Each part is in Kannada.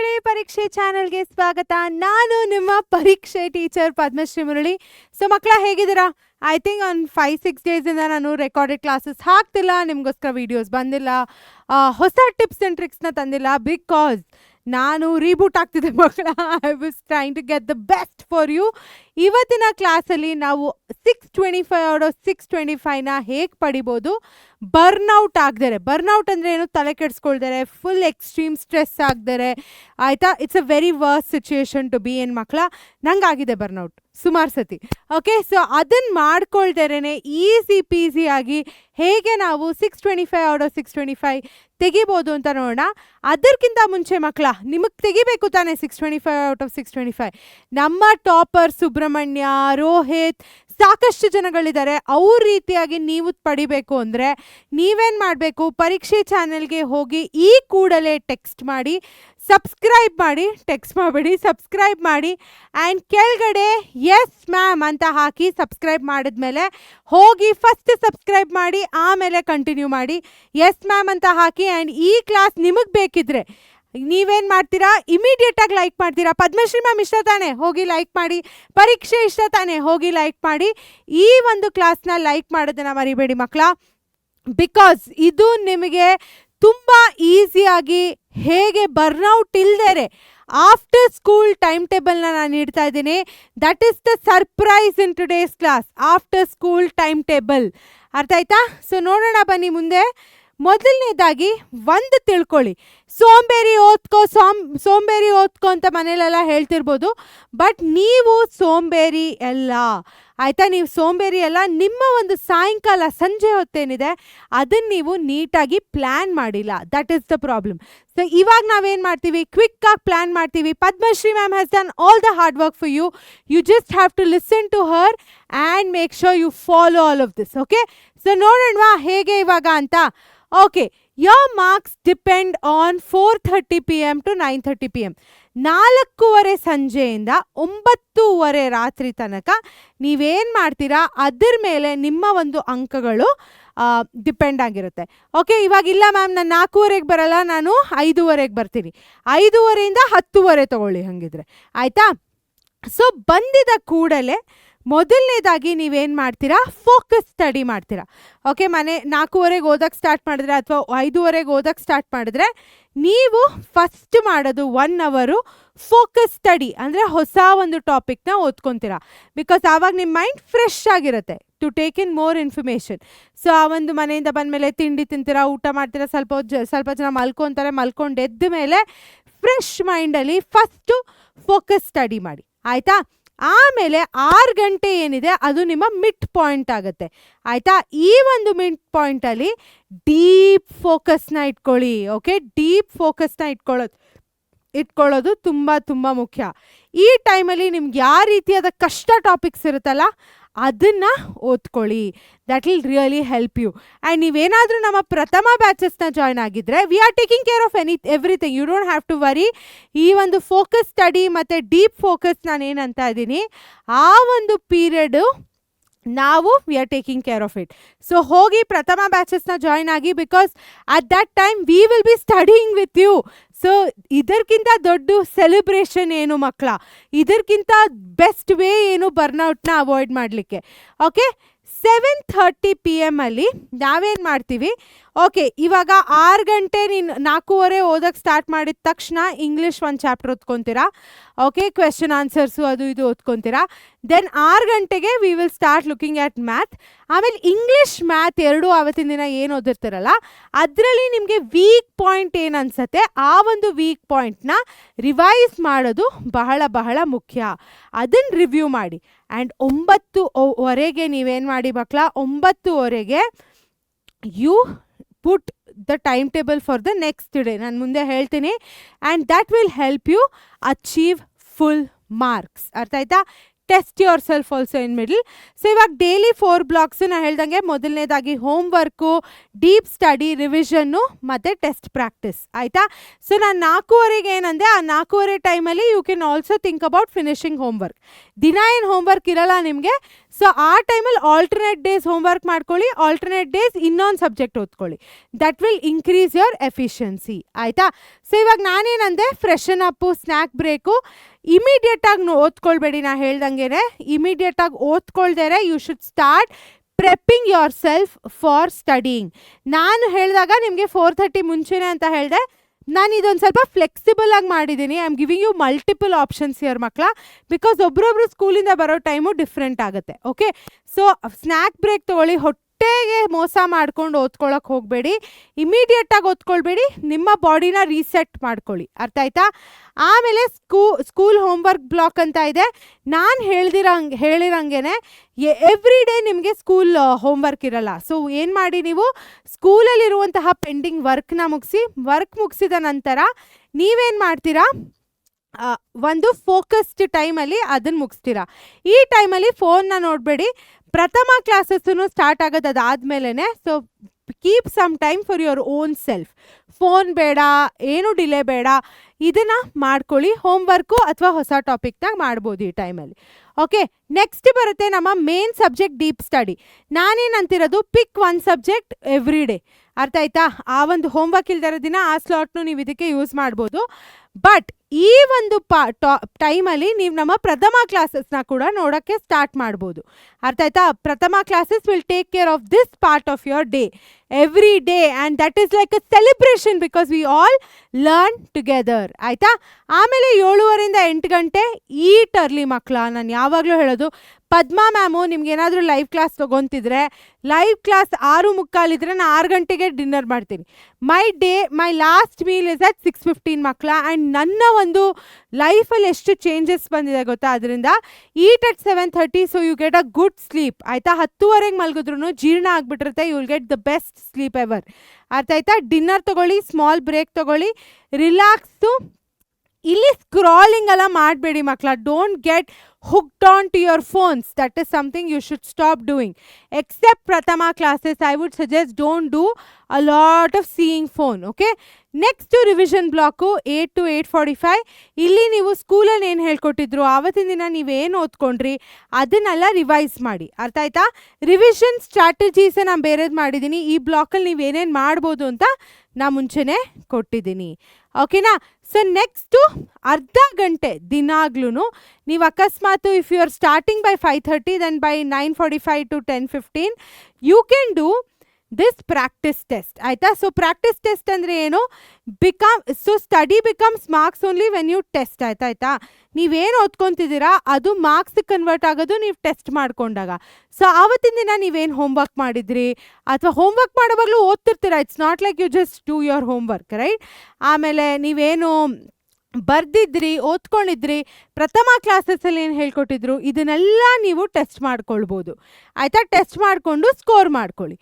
ಮಕ್ಕಳೇ, ಪರೀಕ್ಷೆ ಚಾನೆಲ್ಗೆ ಸ್ವಾಗತ. ನಾನು ನಿಮ್ಮ ಪರೀಕ್ಷೆ ಟೀಚರ್ ಪದ್ಮಶ್ರೀ ಮುರಳಿ. ಸೊ ಮಕ್ಕಳ ಹೇಗಿದ್ದೀರಾ? ಐ ಥಿಂಕ್ ಒಂದು 5-6 ಡೇಸಿಂದ ನಾನು ರೆಕಾರ್ಡೆಡ್ ಕ್ಲಾಸಸ್ ಹಾಕ್ತಿಲ್ಲ, ನಿಮಗೋಸ್ಕರ ವೀಡಿಯೋಸ್ ಬಂದಿಲ್ಲ, ಹೊಸ ಟಿಪ್ಸ್ ಆ್ಯಂಡ್ ಟ್ರಿಕ್ಸ್ನ ತಂದಿಲ್ಲ. ಬಿಕಾಸ್ ನಾನು ರೀಬೂಟ್ ಆಗ್ತಿದ್ದೆ ಮಕ್ಕಳ. I was trying to get the best for you. ಇವತ್ತಿನ ಕ್ಲಾಸಲ್ಲಿ ನಾವು 625 ಔಟ್ ಆಫ್ 625ನ ಹೇಗೆ ಪಡಿಬೋದು ಬರ್ನೌಟ್ ಆಗದರೆ. ಬರ್ನೌಟ್ ಅಂದರೆ ಏನು? ತಲೆ ಕೆಡಿಸ್ಕೊಳ್ತಾರೆ, ಫುಲ್ ಎಕ್ಸ್ಟ್ರೀಮ್ ಸ್ಟ್ರೆಸ್ ಆಗ್ತಾರೆ, ಆಯಿತಾ? It's a very worst situation to be ಏನು ಮಕ್ಕಳ. ನಂಗಾಗಿದೆ ಬರ್ನೌಟ್ ಸುಮಾರು ಸತಿ. ಓಕೆ, ಸೊ ಅದನ್ನು ಮಾಡ್ಕೊಳ್ದೇನೆ ಈಸಿ ಪೀಸಿಯಾಗಿ ಹೇಗೆ ನಾವು 625 ಔಟ್ ಆಫ್ 625 ತೆಗಿಬೋದು ಅಂತ ನೋಡೋಣ. ಅದಕ್ಕಿಂತ ಮುಂಚೆ ಮಕ್ಕಳ, ನಿಮಗೆ ತೆಗಿಬೇಕು ತಾನೇ 625 ಔಟ್ ಆಫ್ 625. ನಮ್ಮ ಟಾಪರ್ ಸುಬ್ರಹ್ಮಣ್ಯ, ರೋಹಿತ್, ಸಾಕಷ್ಟು ಜನಗಳಿದ್ದಾರೆ. ಅವ್ರ ರೀತಿಯಾಗಿ ನೀವು ಪಡಿಬೇಕು ಅಂದರೆ ನೀವೇನು ಮಾಡಬೇಕು? ಪರೀಕ್ಷೆ ಚಾನೆಲ್ಗೆ ಹೋಗಿ ಈ ಕೂಡಲೇ ಟೆಕ್ಸ್ಟ್ ಮಾಡಿ, ಸಬ್ಸ್ಕ್ರೈಬ್ ಮಾಡಿ, ಟೆಕ್ಸ್ಟ್ ಮಾಡಬೇಡಿ, ಸಬ್ಸ್ಕ್ರೈಬ್ ಮಾಡಿ ಆ್ಯಂಡ್ ಕೆಳಗಡೆ ಎಸ್ ಮ್ಯಾಮ್ ಅಂತ ಹಾಕಿ ಸಬ್ಸ್ಕ್ರೈಬ್ ಮಾಡಿದ್ಮೇಲೆ ಹೋಗಿ ಫಸ್ಟ್ ಸಬ್ಸ್ಕ್ರೈಬ್ ಮಾಡಿ, ಆಮೇಲೆ ಕಂಟಿನ್ಯೂ ಮಾಡಿ. ಎಸ್ ಮ್ಯಾಮ್ ಅಂತ ಹಾಕಿ ಆ್ಯಂಡ್ ಈ ಕ್ಲಾಸ್ ನಿಮಗೆ ಬೇಕಿದ್ರೆ ನೀವೇನು ಮಾಡ್ತೀರಾ? ಇಮಿಡಿಯೇಟಾಗಿ ಲೈಕ್ ಮಾಡ್ತೀರಾ. ಪದ್ಮಶ್ರೀ ಮ್ಯಾಮ್ ಇಷ್ಟ ತಾನೆ, ಹೋಗಿ ಲೈಕ್ ಮಾಡಿ. ಪರೀಕ್ಷೆ ಇಷ್ಟ ತಾನೆ, ಹೋಗಿ ಲೈಕ್ ಮಾಡಿ. ಈ ಒಂದು ಕ್ಲಾಸ್ನ ಲೈಕ್ ಮಾಡೋದನ್ನು ಮರಿಬೇಡಿ ಮಕ್ಕಳ. ಬಿಕಾಸ್ ಇದು ನಿಮಗೆ ತುಂಬ ಈಸಿಯಾಗಿ ಹೇಗೆ ಬರ್ನೌಟ್ ಇಲ್ದೇರೆ ಆಫ್ಟರ್ ಸ್ಕೂಲ್ ಟೈಮ್ ಟೇಬಲ್ನ ನಾನು ನೀಡ್ತಾ ಇದ್ದೀನಿ. That is the surprise in today's class, after school time table. ಅರ್ಥ ಆಯ್ತಾ? ಸೊ ನೋಡೋಣ ಬನ್ನಿ ಮುಂದೆ. ಮೊದಲನೇದಾಗಿ ಒಂದು ತಿಳ್ಕೊಳ್ಳಿ, ಸೋಂಬೇರಿ ಓದ್ಕೋ ಅಂತ ಮನೇಲೆಲ್ಲ ಹೇಳ್ತಿರ್ಬೋದು. ಬಟ್ ನೀವು ಸೋಂಬೇರಿ ಅಲ್ಲ, ಆಯಿತಾ? ನೀವು ಸೋಂಬೇರಿ ಅಲ್ಲ. ನಿಮ್ಮ ಒಂದು ಸಾಯಂಕಾಲ ಸಂಜೆ ಹೊತ್ತೇನಿದೆ ಅದನ್ನು ನೀವು ನೀಟಾಗಿ ಪ್ಲ್ಯಾನ್ ಮಾಡಿಲ್ಲ. That is the problem. So ಇವಾಗ ನಾವೇನು ಮಾಡ್ತೀವಿ? ಕ್ವಿಕ್ಕಾಗಿ ಪ್ಲ್ಯಾನ್ ಮಾಡ್ತೀವಿ. Padmashri ma'am has done all the hard work for you. You just have to listen to her and make sure you follow all of this. Okay, so ನೋಡೋಣವಾ ಹೇಗೆ ಇವಾಗ ಅಂತ. Okay, your marks depend on 4:30 PM to 9:30 PM. 4:15 ಸಂಜೆಯಿಂದ 9:30 ರಾತ್ರಿ ತನಕ ನೀವೇನು ಮಾಡ್ತೀರಾ ಅದರ ಮೇಲೆ ನಿಮ್ಮ ಒಂದು ಅಂಕಗಳು ಡಿಪೆಂಡ್ ಆಗಿರುತ್ತೆ. ಓಕೆ, ಇವಾಗ ಇಲ್ಲ ಮ್ಯಾಮ್ ನಾನು 4:15ಗೆ ಬರಲ್ಲ, ನಾನು 5:15ಗೆ ಬರ್ತೀನಿ. 5:15ಇಂದ 10:30 ತೊಗೊಳ್ಳಿ ಹಾಗಿದ್ರೆ, ಆಯಿತಾ? ಸೊ ಬಂದಿದ ಕೂಡಲೇ ಮೊದಲನೇದಾಗಿ ನೀವೇನು ಮಾಡ್ತೀರಾ? ಫೋಕಸ್ ಸ್ಟಡಿ ಮಾಡ್ತೀರಾ. ಓಕೆ, 4:15ಗೆ ಓದಕ್ಕೆ ಸ್ಟಾರ್ಟ್ ಮಾಡಿದ್ರೆ ಅಥವಾ 5:15ಗೆ ಓದಕ್ಕೆ ಸ್ಟಾರ್ಟ್ ಮಾಡಿದ್ರೆ ನೀವು ಫಸ್ಟ್ ಮಾಡೋದು 1 ಅವರು ಫೋಕಸ್ ಸ್ಟಡಿ, ಅಂದರೆ ಹೊಸ ಒಂದು ಟಾಪಿಕ್ನ ಓದ್ಕೊತೀರಾ. ಬಿಕಾಸ್ ಆವಾಗ ನಿಮ್ಮ ಮೈಂಡ್ ಫ್ರೆಶ್ ಆಗಿರುತ್ತೆ to take in more information. So ಆ ಒಂದು ಮನೆಯಿಂದ ಬಂದಮೇಲೆ ತಿಂಡಿ ತಿಂತೀರಾ, ಊಟ ಮಾಡ್ತೀರಾ, ಸ್ವಲ್ಪ ಜನ ಮಲ್ಕೊತಾರೆ. ಮಲ್ಕೊಂಡು ಎದ್ದ ಮೇಲೆ ಫ್ರೆಶ್ ಮೈಂಡಲ್ಲಿ ಫಸ್ಟು ಫೋಕಸ್ ಸ್ಟಡಿ ಮಾಡಿ, ಆಯಿತಾ? ಆಮೇಲೆ 6 ಗಂಟೆ ಏನಿದೆ ಅದು ನಿಮ್ಮ ಮಿಡ್ ಪಾಯಿಂಟ್ ಆಗುತ್ತೆ, ಆಯಿತಾ? ಈ ಒಂದು ಮಿಡ್ ಪಾಯಿಂಟಲ್ಲಿ ಡೀಪ್ ಫೋಕಸ್ನ ಇಟ್ಕೊಳ್ಳಿ. ಓಕೆ, ಡೀಪ್ ಫೋಕಸ್ನ ಇಟ್ಕೊಳ್ಳೋದು ತುಂಬ ತುಂಬ ಮುಖ್ಯ. ಈ ಟೈಮಲ್ಲಿ ನಿಮ್ಗೆ ಯಾವ ರೀತಿಯಾದ ಕಷ್ಟ ಟಾಪಿಕ್ಸ್ ಇರುತ್ತಲ್ಲ ಅದನ್ನು ಓದ್ಕೊಳ್ಳಿ. That will really help you. And ನೀವೇನಾದರೂ ನಮ್ಮ ಪ್ರಥಮ ಬ್ಯಾಚಸ್ನ ಜಾಯ್ನ್ ಆಗಿದ್ದರೆ we are taking care of everything. You don't have to worry. ಈ ಒಂದು ಫೋಕಸ್ ಸ್ಟಡಿ ಮತ್ತು ಡೀಪ್ ಫೋಕಸ್ ನಾನು ಏನಂತ ಇದ್ದೀನಿ, ಆ ಒಂದು ಪೀರಿಯಡು ನಾವು we are taking care of it. So ಹೋಗಿ ಪ್ರಥಮ ಬ್ಯಾಚಸ್ನ ಜಾಯ್ನ್ ಆಗಿ. Because at that time we will be studying with you. So ಇದಕ್ಕಿಂತ ದೊಡ್ಡ ಸೆಲೆಬ್ರೇಷನ್ ಏನು ಮಕ್ಕಳ? ಇದಕ್ಕಿಂತ ಬೆಸ್ಟ್ ವೇ ಏನು ಬರ್ನೌಟ್ನ ಅವಾಯ್ಡ್ ಮಾಡಲಿಕ್ಕೆ? ಓಕೆ, 7:30 PM ಅಲ್ಲಿ ನಾವೇನು ಮಾಡ್ತೀವಿ? ಓಕೆ, ಇವಾಗ 6 ಗಂಟೆ ನೀನು 4:15 ಓದಕ್ಕೆ ಸ್ಟಾರ್ಟ್ ಮಾಡಿದ ತಕ್ಷಣ ಇಂಗ್ಲೀಷ್ ಒಂದು ಚಾಪ್ಟರ್ ಓದ್ಕೊತೀರಾ. ಓಕೆ, ಕ್ವೆಶನ್ ಆನ್ಸರ್ಸು ಅದು ಇದು ಓದ್ಕೊತೀರಾ. ದೆನ್ 6 ಗಂಟೆಗೆ we will start looking at math. ಆಮೇಲೆ ಇಂಗ್ಲೀಷ್ ಮ್ಯಾಥ್ ಎರಡೂ ಆವತ್ತಿನ ದಿನ ಏನು ಓದಿರ್ತಾರಲ್ಲ ಅದರಲ್ಲಿ ನಿಮಗೆ ವೀಕ್ ಪಾಯಿಂಟ್ ಏನು ಅನಿಸುತ್ತೆ ಆ ಒಂದು ವೀಕ್ ಪಾಯಿಂಟ್ನ ರಿವೈಸ್ ಮಾಡೋದು ಬಹಳ ಬಹಳ ಮುಖ್ಯ. ಅದನ್ನು ರಿವ್ಯೂ ಮಾಡಿ. ಆ್ಯಂಡ್ 9:00 ನೀವೇನು ಮಾಡಿ ಮಕ್ಕಳ, 9:00 you put the time table for the next day. ನಾನು ಮುಂದೆ ಹೇಳ್ತೀನಿ. And that will help you achieve full marks. ಅರ್ಥ ಆಯ್ತಾ? Test yourself also in middle. So ಇವಾಗ ಡೈಲಿ 4 ಬ್ಲಾಕ್ಸು ನಾನು ಹೇಳ್ದಂಗೆ ಮೊದಲನೇದಾಗಿ homework, deep study, revision ಮತ್ತು ಟೆಸ್ಟ್ ಪ್ರಾಕ್ಟೀಸ್, ಆಯಿತಾ? ಸೊ ನಾನು 4:15 ಏನಂದೆ, ಆ 4:15 ಟೈಮಲ್ಲಿ you can also think about finishing homework. ದಿನ ಏನು ಹೋಮ್ ವರ್ಕ್ ಇರಲ್ಲ ನಿಮಗೆ. ಸೊ ಆ ಟೈಮಲ್ಲಿ ಆಲ್ಟರ್ನೇಟ್ ಡೇಸ್ ಹೋಮ್ ವರ್ಕ್ ಮಾಡ್ಕೊಳ್ಳಿ, ಆಲ್ಟರ್ನೇಟ್ ಡೇಸ್ ಇನ್ನೊಂದು ಸಬ್ಜೆಕ್ಟ್ ಓದ್ಕೊಳ್ಳಿ. That will increase your efficiency, ಆಯಿತಾ? ಸೊ ಇವಾಗ ನಾನೇನಂದೆ ಫ್ರೆಶನ್ ಅಪ್ಪು, ಸ್ನ್ಯಾಕ್ ಬ್ರೇಕು, ಇಮಿಡಿಯೇಟಾಗಿ ಓದ್ಕೊಳ್ಬೇಡಿ. ನಾ ಹೇಳ್ದಂಗೆ ಇಮಿಡಿಯೇಟಾಗಿ ಓದ್ಕೊಳ್ದೇರೆ you should start prepping yourself for studying. ನಾನು ಹೇಳಿದಾಗ ನಿಮಗೆ 4:30 ಮುಂಚೆನೇ ಅಂತ ಹೇಳಿದೆ. ನಾನು ಇದೊಂದು ಸ್ವಲ್ಪ ಫ್ಲೆಕ್ಸಿಬಲ್ ಆಗಿ ಮಾಡಿದ್ದೀನಿ. I am giving you multiple options here ಮಕ್ಕಳ, ಬಿಕಾಸ್ ಒಬ್ರೊಬ್ರು ಸ್ಕೂಲಿಂದ ಬರೋ ಟೈಮು ಡಿಫ್ರೆಂಟ್ ಆಗುತ್ತೆ. ಓಕೆ, ಸೊ ಸ್ನ್ಯಾಕ್ ಬ್ರೇಕ್ ತೊಗೊಳ್ಳಿ. ಹೊಟ್ಟೆಗೆ ಮೋಸ ಮಾಡ್ಕೊಂಡು ಓದ್ಕೊಳಕ್ಕೆ ಹೋಗಬೇಡಿ, ಇಮಿಡಿಯೇಟಾಗಿ ಓದ್ಕೊಳ್ಬೇಡಿ, ನಿಮ್ಮ ಬಾಡಿನ ರೀಸೆಟ್ ಮಾಡ್ಕೊಳ್ಳಿ. ಅರ್ಥ ಆಯ್ತಾ? ಆಮೇಲೆ ಸ್ಕೂಲ್ ಹೋಮ್ವರ್ಕ್ ಬ್ಲಾಕ್ ಅಂತ ಇದೆ. ನಾನು ಹೇಳಿರಂಗೆ ಎವ್ರಿ ಡೇ ನಿಮಗೆ ಸ್ಕೂಲ್ ಹೋಮ್ವರ್ಕ್ ಇರಲ್ಲ. ಸೊ ಏನು ಮಾಡಿ, ನೀವು ಸ್ಕೂಲಲ್ಲಿರುವಂತಹ ಪೆಂಡಿಂಗ್ ವರ್ಕ್ನ ಮುಗಿಸಿದ ನಂತರ ನೀವೇನು ಮಾಡ್ತೀರಾ, ಒಂದು ಫೋಕಸ್ಡ್ ಟೈಮಲ್ಲಿ ಅದನ್ನು ಮುಗಿಸ್ತೀರಾ. ಈ ಟೈಮಲ್ಲಿ ಫೋನ್ನ ನೋಡಬೇಡಿ. ಪ್ರಥಮ ಕ್ಲಾಸಸ್ಸೂ ಸ್ಟಾರ್ಟ್ ಆಗೋದು ಅದಾದಮೇಲೆ. So keep some time for your own self. Phone ಬೇಡ, ಏನು ಡಿಲೇ ಬೇಡ, ಇದನ್ನು ಮಾಡ್ಕೊಳ್ಳಿ. ಹೋಮ್ವರ್ಕು ಅಥವಾ ಹೊಸ ಟಾಪಿಕ್ನಾಗ ಮಾಡ್ಬೋದು ಈ ಟೈಮಲ್ಲಿ. ಓಕೆ, ನೆಕ್ಸ್ಟ್ ಬರುತ್ತೆ ನಮ್ಮ ಮೇನ್ ಸಬ್ಜೆಕ್ಟ್ ಡೀಪ್ ಸ್ಟಡಿ. ನಾನೇನಂತಿರೋದು ಪಿಕ್ ಒನ್ ಸಬ್ಜೆಕ್ಟ್ ಎವ್ರಿ ಡೇ. ಅರ್ಥ ಆಯ್ತಾ? ಆ ಒಂದು ಹೋಮ್ವರ್ಕ್ ಇಲ್ದಿರೋ ದಿನ ಆ ಸ್ಲಾಟ್ನು ನೀವು ಇದಕ್ಕೆ ಯೂಸ್ ಮಾಡ್ಬೋದು. ಬಟ್ ಈ ಒಂದು ಟೈಮಲ್ಲಿ ನೀವು ನಮ್ಮ ಪ್ರಥಮ ಕ್ಲಾಸಸ್ನ ಕೂಡ ನೋಡೋಕ್ಕೆ ಸ್ಟಾರ್ಟ್ ಮಾಡ್ಬೋದು. ಅರ್ಥ ಆಯ್ತಾ? ಪ್ರಥಮ classes will take care of this part of your day every day, and that is like a celebration because we all learn together. ಆಯಿತಾ? ಆಮೇಲೆ 7:30 to 8 ಗಂಟೆ ಈಟ್ ಅರ್ಲಿ ಮಕ್ಕಳ. ನಾನು ಯಾವಾಗಲೂ ಹೇಳೋದು, ಪದ್ಮಾ ಮ್ಯಾಮು ನಿಮ್ಗೇನಾದರೂ ಲೈವ್ ಕ್ಲಾಸ್ ತೊಗೊತಿದ್ರೆ, ಲೈವ್ ಕ್ಲಾಸ್ 6:45 ಇದ್ರೆ ನಾನು 6 ಗಂಟೆಗೆ ಡಿನ್ನರ್ ಮಾಡ್ತೀನಿ. My last meal is at 6:15 ಮಕ್ಕಳ. ಆ್ಯಂಡ್ ನನ್ನ ಒಂದು ಲೈಫಲ್ಲಿ ಎಷ್ಟು ಚೇಂಜಸ್ ಬಂದಿದೆ ಗೊತ್ತಾ ಅದರಿಂದ. Eat at 7:30 so you get a good sleep. ಆಯಿತಾ? 10:30 ಮಲಗಿದ್ರು ಜೀರ್ಣ ಆಗಿಬಿಟ್ಟಿರುತ್ತೆ. You will get the best sleep ever. ಅರ್ಥ ಆಯ್ತಾ? ಡಿನ್ನರ್ ತೊಗೊಳ್ಳಿ, ಸ್ಮಾಲ್ ಬ್ರೇಕ್ ತೊಗೊಳ್ಳಿ, ರಿಲ್ಯಾಕ್ಸು. ಇಲ್ಲಿ ಸ್ಕ್ರಾಲಿಂಗ್ ಎಲ್ಲ ಮಾಡಬೇಡಿ ಮಕ್ಕಳ. Don't get hooked on to your phones. That is something you should stop doing. Except Prathama classes, I would suggest don't do a lot of seeing phone. Okay, next to revision block 8 to 8:45. ಇಲ್ಲಿ ನೀವು ಸ್ಕೂಲಲ್ಲಿ ಏನು ಹೇಳ್ಕೊಟ್ಟಿದ್ರು ಆವತ್ತಿನ ದಿನ ನೀವೇನು ಓದ್ಕೊಂಡ್ರಿ ಅದನ್ನೆಲ್ಲ ರಿವೈಸ್ ಮಾಡಿ. ಅರ್ಥ ಆಯ್ತಾ? ರಿವಿಷನ್ ಸ್ಟ್ರಾಟಜೀಸ್ ನಾನು ಬೇರೆದು ಮಾಡಿದ್ದೀನಿ. ಈ ಬ್ಲಾಕಲ್ಲಿ ನೀವೇನೇನು ಮಾಡ್ಬೋದು ಅಂತ ನಾ ಮುಂಚೆನೇ ಕೊಟ್ಟಿದ್ದೀನಿ. ಓಕೆನಾ? ಸೊ ನೆಕ್ಸ್ಟು ಅರ್ಧ ಗಂಟೆ ದಿನಾಗ್ಲೂ ನೀವು ಅಕಸ್ಮಾತ್ if you are starting by 5:30 then by 9:45 to 10:15 you can do this practice test. ಆಯಿತಾ? ಸೊ ಪ್ರಾಕ್ಟಿಸ್ ಟೆಸ್ಟ್ ಅಂದರೆ ಏನು? Study becomes marks only when you test. ಆಯ್ತಾ? ನೀವೇನು ಓದ್ಕೊತಿದ್ದೀರಾ ಅದು ಮಾರ್ಕ್ಸ್ ಕನ್ವರ್ಟ್ ಆಗೋದು ನೀವು ಟೆಸ್ಟ್ ಮಾಡ್ಕೊಂಡಾಗ. ಸೊ ಆವತ್ತಿನ ದಿನ ನೀವೇನು ಹೋಮ್ವರ್ಕ್ ಮಾಡಿದ್ರಿ ಅಥವಾ ಹೋಮ್ವರ್ಕ್ ಮಾಡೋವಾಗಲೂ ಓದ್ತಿರ್ತೀರ. It's not like you just do your homework, right? ಆಮೇಲೆ ನೀವೇನು ಬರ್ದಿದ್ರಿ, ಓದ್ಕೊಂಡಿದ್ರಿ, ಪ್ರಥಮ ಕ್ಲಾಸಸ್ಸಲ್ಲಿ ಏನು ಹೇಳ್ಕೊಟ್ಟಿದ್ರು ಇದನ್ನೆಲ್ಲ ನೀವು ಟೆಸ್ಟ್ ಮಾಡ್ಕೊಳ್ಬೋದು. ಆಯಿತಾ? ಟೆಸ್ಟ್ ಮಾಡಿಕೊಂಡು ಸ್ಕೋರ್ ಮಾಡ್ಕೊಳ್ಳಿ.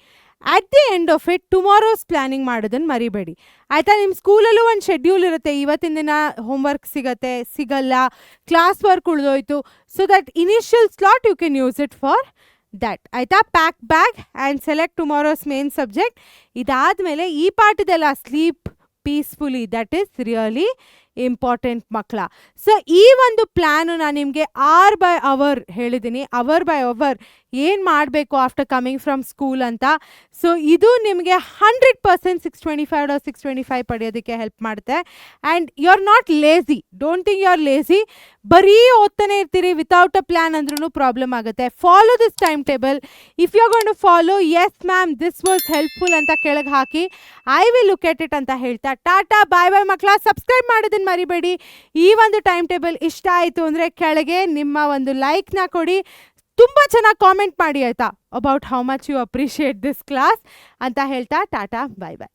At the end of it tomorrow's planning ಮಾಡೋದನ್ನು ಮರಿಬೇಡಿ. ಆಯಿತಾ? ನಿಮ್ಮ ಸ್ಕೂಲಲ್ಲೂ ಒಂದು ಶೆಡ್ಯೂಲ್ ಇರುತ್ತೆ. ಇವತ್ತಿನ ದಿನ ಹೋಮ್ವರ್ಕ್ ಸಿಗಲ್ಲ, ಕ್ಲಾಸ್ ವರ್ಕ್ ಉಳಿದೋಯ್ತು. So that initial slot you can use it for that. ಆಯಿತಾ? Pack bag and select tomorrow's main subject. ಇದಾದಮೇಲೆ ಈ ಪಾಠದಲ್ಲ sleep peacefully. That is really important ಮಕ್ಕಳ. ಸೊ ಈ ಒಂದು ಪ್ಲ್ಯಾನು ನಾನು ನಿಮಗೆ ಅವರ್ ಬೈ ಅವರ್ ಹೇಳಿದ್ದೀನಿ. ಅವರ್ ಬೈ ಅವರ್ ಏನು ಮಾಡಬೇಕು ಆಫ್ಟರ್ ಕಮಿಂಗ್ ಫ್ರಮ್ ಸ್ಕೂಲ್ ಅಂತ. ಸೊ ಇದು ನಿಮಗೆ 100% 625 or 625 ಪಡೆಯೋದಕ್ಕೆ ಹೆಲ್ಪ್ ಮಾಡುತ್ತೆ. And you are not lazy. Don't think you are lazy. ಬರೀ ಓದ್ತಾನೆ ಇರ್ತೀರಿ ವಿತೌಟ್ ಅ ಪ್ಲ್ಯಾನ್ ಅಂದ್ರೂ ಪ್ರಾಬ್ಲಮ್ ಆಗುತ್ತೆ. Follow this time table. If you are going to follow, yes ma'am this was helpful ಅಂತ ಕೆಳಗೆ ಹಾಕಿ I will look at it ಅಂತ ಹೇಳ್ತಾ ಟಾಟಾ ಬಾಯ್ ಬಾಯ್ ಮಕ್ಕಳ. ಸಬ್ಸ್ಕ್ರೈಬ್ ಮಾಡೋದನ್ನು ಮರಿಬೇಡಿ. ಈ ಒಂದು ಟೈಮ್ ಟೇಬಲ್ ಇಷ್ಟ ಆಯಿತು ಅಂದರೆ ಕೆಳಗೆ ನಿಮ್ಮ ಒಂದು ಲೈಕ್ನ ಕೊಡಿ. ತುಂಬ ಚೆನ್ನಾಗಿ ಕಾಮೆಂಟ್ ಮಾಡಿ ಆಯಿತಾ, about how much you appreciate this class ಅಂತ ಹೇಳ್ತಾ ಟಾಟಾ ಬಾಯ್ ಬಾಯ್.